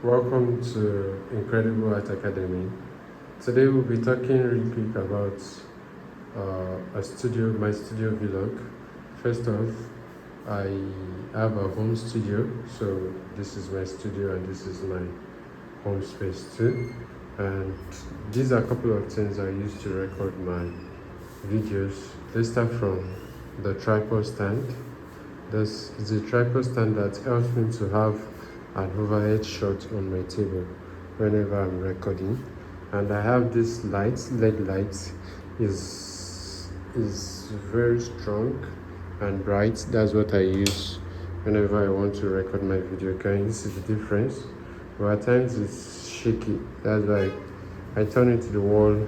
Welcome to Incredible Art Academy. Today we'll be talking real quick about my studio vlog. First off, I have a home studio, so this is my studio and this is my home space too. And these are a couple of things I use to record my videos. Let's start from the tripod stand. This is a tripod stand that helps me to have an overhead shot on my table whenever I'm recording. And I have this light, LED light, is very strong and bright. That's what I use whenever I want to record my video. Can you see the difference? But at times it's shaky. That's why I turn it to the wall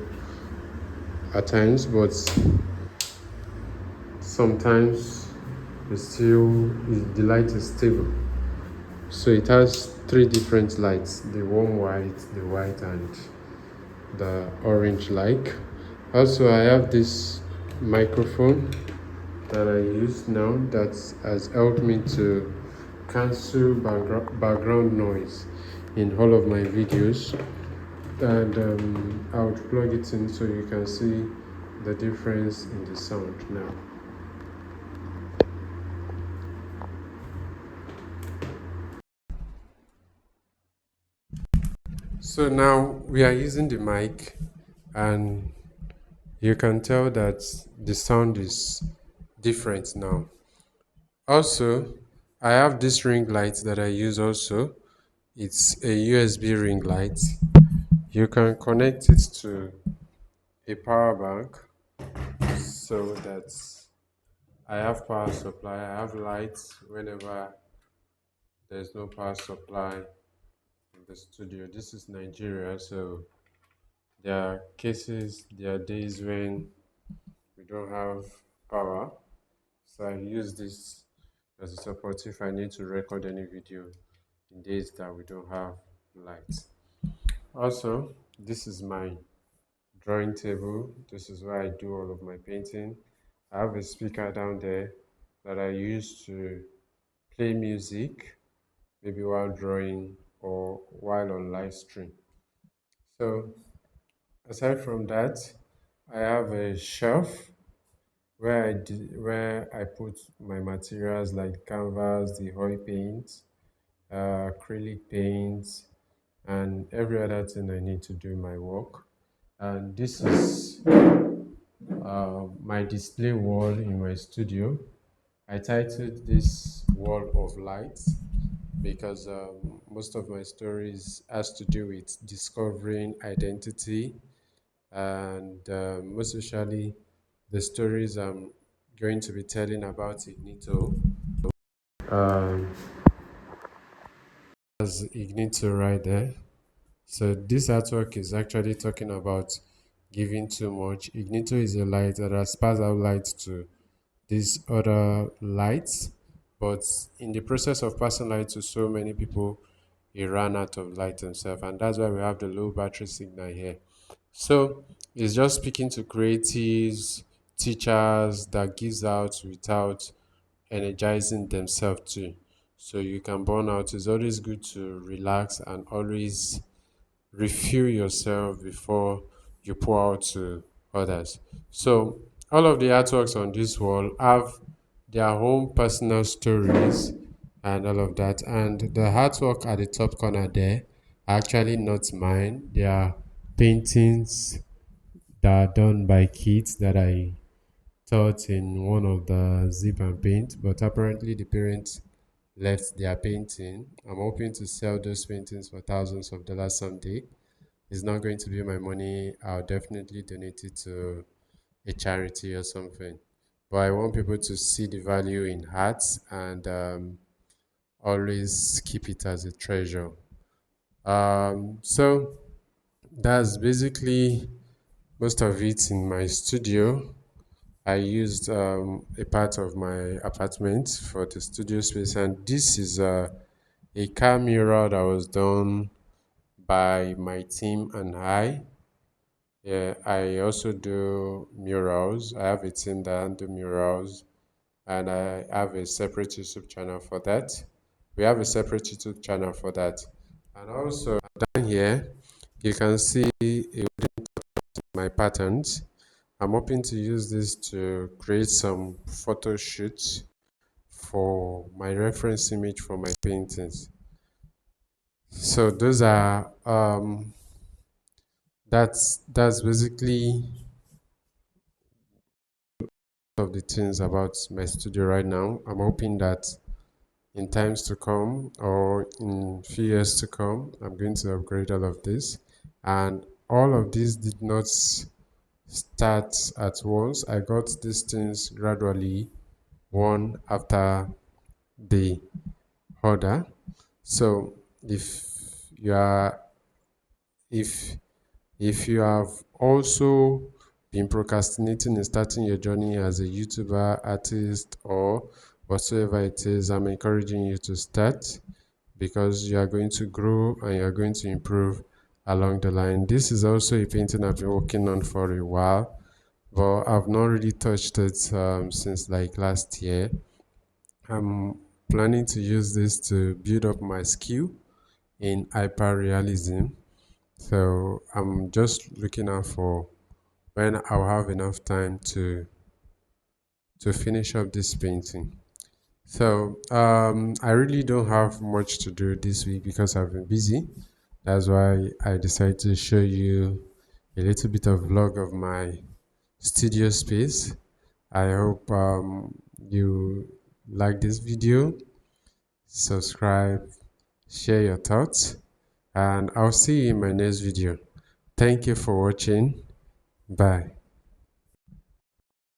at times, but sometimes the light is stable. So it has three different lights: the warm white, the white, and the orange like. Also, I have this microphone that I use now that has helped me to cancel background noise in all of my videos. And I would plug it in so you can see the difference in the sound now. So now we are using the mic, and you can tell that the sound is different now. Also, I have this ring light that I use also. It's a USB ring light. You can connect it to a power bank so that I have power supply. I have lights whenever there's no power supply in the studio. This is Nigeria, so there are days when we don't have power. So I use this as a support if I need to record any video in days that we don't have light. Also, this is my drawing table. This is where I do all of my painting. I have a speaker down there that I use to play music, maybe while drawing or while on live stream. So aside from that, I have a shelf where I put my materials like canvas, the oil paint, acrylic paints, and every other thing I need to do my work. And this is my display wall in my studio. I titled this Wall of Light because most of my stories has to do with discovering identity, and most especially the stories I'm going to be telling about Ignito. Um, as Ignito right there. So this artwork is actually talking about giving too much. Ignito is a light that has passed out light to these other lights, but in the process of passing light to so many people, he ran out of light himself, and that's why we have the low battery signal here. So it's just speaking to creatives, teachers that gives out without energizing themselves too. So you can burn out. It's always good to relax and always refuel yourself before you pour out to others. So all of the artworks on this wall have their own personal stories and all of that. And the artwork at the top corner there are actually not mine. They are paintings that are done by kids that I taught in one of the zip and paint, but apparently the parents left their painting. I'm hoping to sell those paintings for thousands of dollars someday. It's not going to be my money. I'll definitely donate it to a charity or something. But I want people to see the value in art and always keep it as a treasure. So that's basically most of it in my studio. I used a part of my apartment for the studio space, and this is a car mirror that was done by my team and I. Yeah, I also do murals. I have a team that do murals, and I have a separate YouTube channel for that. We have a separate YouTube channel for that, And also down here, you can see my patterns. I'm hoping to use this to create some photo shoots for my reference image for my paintings. So those are that's basically of the things about my studio right now. I'm hoping that in times to come or in few years to come, I'm going to upgrade all of this. And all of this did not start at once. I got these things gradually, one after the other. So you are if if you have also been procrastinating in starting your journey as a YouTuber, artist, or whatsoever it is, I'm encouraging you to start because you are going to grow and you are going to improve along the line. This is also a painting I've been working on for a while, but I've not really touched it since like last year. I'm planning to use this to build up my skill in hyperrealism. So I'm just looking out for when I'll have enough time to finish up this painting. So I really don't have much to do this week because I've been busy. That's why I decided to show you a little bit of vlog of my studio space. I hope you like this video, subscribe, share your thoughts, and I'll see you in my next video. Thank you for watching. Bye.